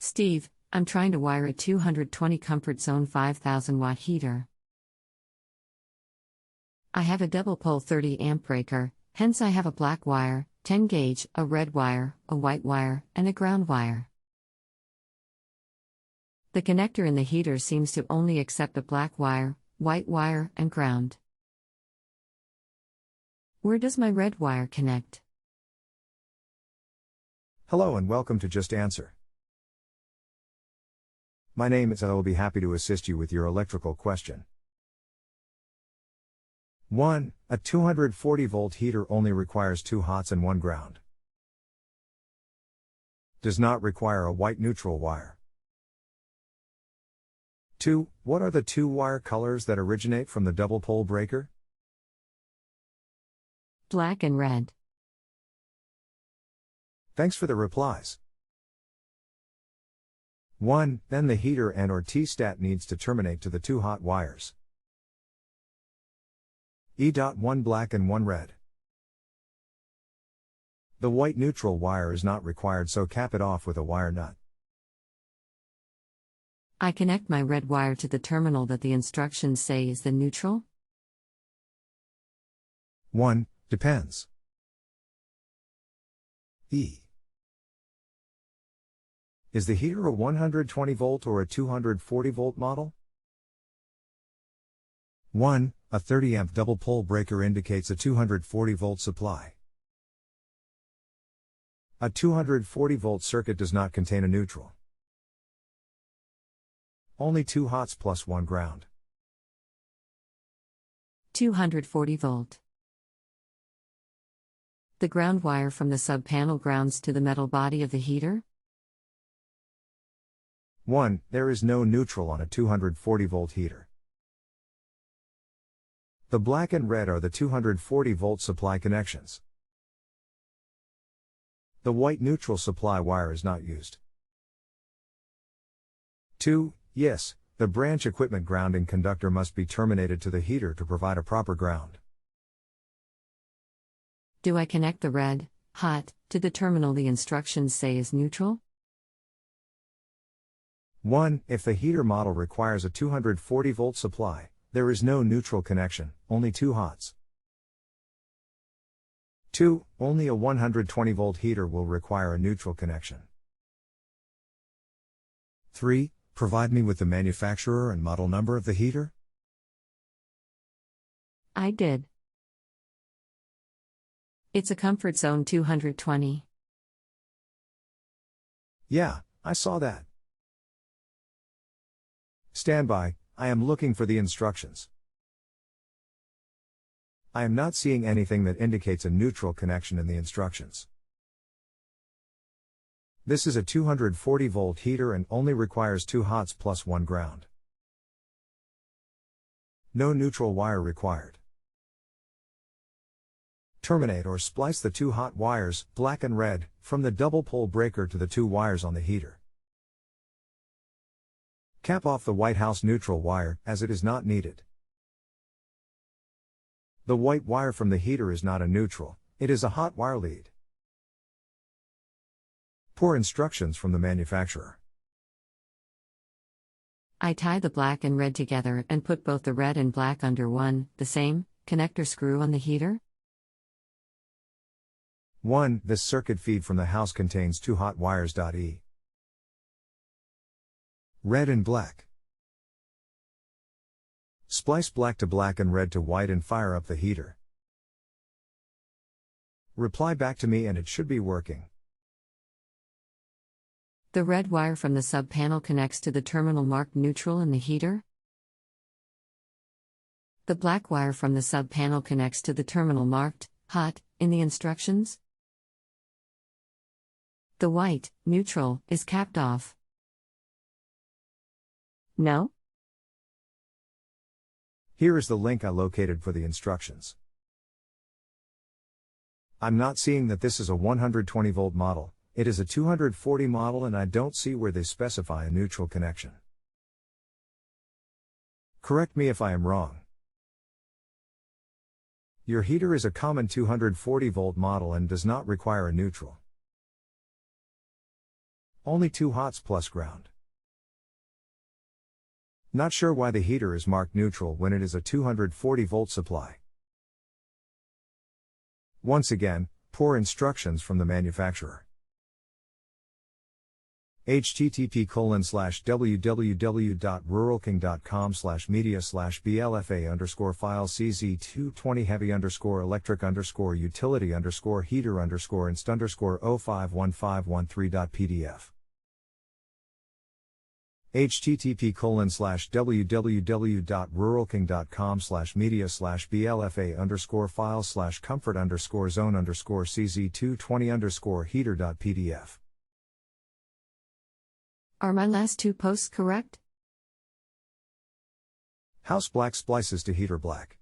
Steve, I'm trying to wire a 220 comfort zone 5000 watt heater. I have a double pole 30 amp breaker, hence I have a black wire, 10 gauge, a red wire, a white wire, and a ground wire. The connector in the heater seems to only accept a black wire, white wire, and ground. Where does my red wire connect? Hello and welcome to Just Answer. My name is I will be happy to assist you with your electrical question. 1. A 240 volt heater only requires 2 hots and 1 ground. Does not require a white neutral wire. 2. What are the 2 wire colors that originate from the double pole breaker? Black and red. Thanks for the replies. 1. Then the heater and/or T-stat needs to terminate to the 2 hot wires. E.1 black and 1 red. The white neutral wire is not required, so cap it off with a wire nut. I connect my red wire to the terminal that the instructions say is the neutral? 1. Depends. E. Is the heater a 120 volt or a 240 volt model? 1. A 30 amp double pole breaker indicates a 240 volt supply. A 240 volt circuit does not contain a neutral. Only 2 hots plus 1 ground. 240 volt. The ground wire from the sub-panel grounds to the metal body of the heater? 1. There is no neutral on a 240 volt heater. The black and red are the 240 volt supply connections. The white neutral supply wire is not used. 2. Yes, the branch equipment grounding conductor must be terminated to the heater to provide a proper ground. Do I connect the red, hot, to the terminal the instructions say is neutral? 1. If the heater model requires a 240 volt supply, there is no neutral connection, only 2 hots. 2. Only a 120 volt heater will require a neutral connection. 3. Provide me with the manufacturer and model number of the heater. I did. It's a comfort zone 220. Yeah, I saw that. Stand by, I am looking for the instructions. I am not seeing anything that indicates a neutral connection in the instructions. This is a 240 volt heater and only requires 2 hots plus 1 ground. No neutral wire required. Terminate or splice the 2 hot wires, black and red, from the double pole breaker to the 2 wires on the heater. Cap off the white house neutral wire, as it is not needed. The white wire from the heater is not a neutral, it is a hot wire lead. Poor instructions from the manufacturer. I tie the black and red together and put both the red and black under the same, connector screw on the heater? 1. This circuit feed from the house contains 2 hot wires. E. Red and black. Splice black to black and red to white and fire up the heater. Reply back to me and it should be working. The red wire from the sub-panel connects to the terminal marked neutral in the heater? The black wire from the sub-panel connects to the terminal marked hot in the instructions? The white, neutral, is capped off. No? Here is the link I located for the instructions. I'm not seeing that this is a 120 volt model, it is a 240 model and I don't see where they specify a neutral connection. Correct me if I am wrong. Your heater is a common 240 volt model and does not require a neutral. Only 2 hots plus ground. Not sure why the heater is marked neutral when it is a 240 volt supply. Once again, poor instructions from the manufacturer. http://www.ruralking.com/media/blfa_file cz220 heavy_electric_utility_inst_051513.pdf http://www.ruralking.com/media/blfa_comfort_zone_cz220_heater.pdf. Are my last 2 posts correct? House black splices to heater black.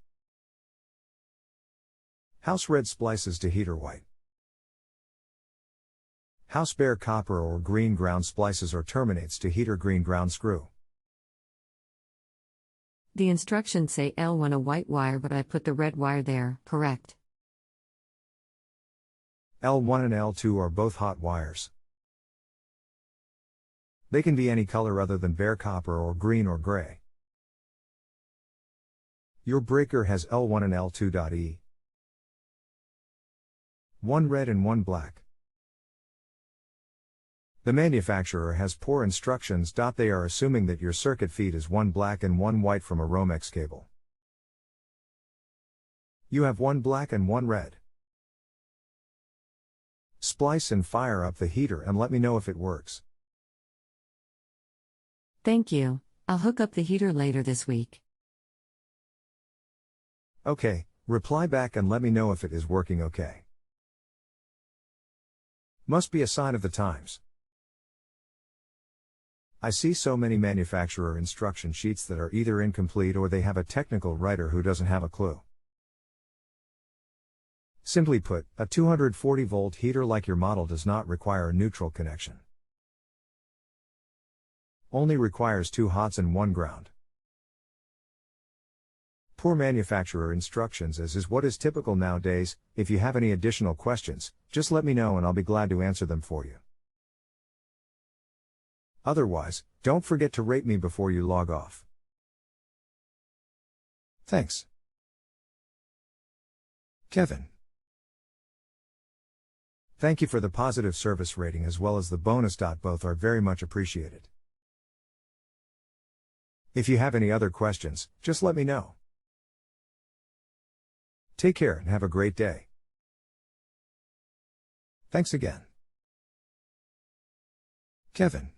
House red splices to heater white. House bare copper or green ground splices or terminates to heater green ground screw. The instructions say L1 a white wire, but I put the red wire there, correct? L1 and L2 are both hot wires. They can be any color other than bare copper or green or gray. Your breaker has L1 and L2.E. 1 red and 1 black. The manufacturer has poor instructions. They are assuming that your circuit feed is 1 black and 1 white from a Romex cable. You have 1 black and 1 red. Splice and fire up the heater and let me know if it works. Thank you. I'll hook up the heater later this week. Okay, reply back and let me know if it is working okay. Must be a sign of the times. I see so many manufacturer instruction sheets that are either incomplete or they have a technical writer who doesn't have a clue. Simply put, a 240 volt heater like your model does not require a neutral connection. Only requires 2 hots and 1 ground. Poor manufacturer instructions, as is what is typical nowadays. If you have any additional questions, just let me know and I'll be glad to answer them for you. Otherwise, don't forget to rate me before you log off. Thanks. Kevin. Thank you for the positive service rating as well as the bonus. Both are very much appreciated. If you have any other questions, just let me know. Take care and have a great day. Thanks again. Kevin.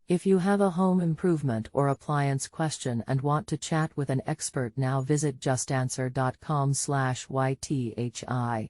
If you have a home improvement or appliance question and want to chat with an expert now, visit JustAnswer.com/YTHI.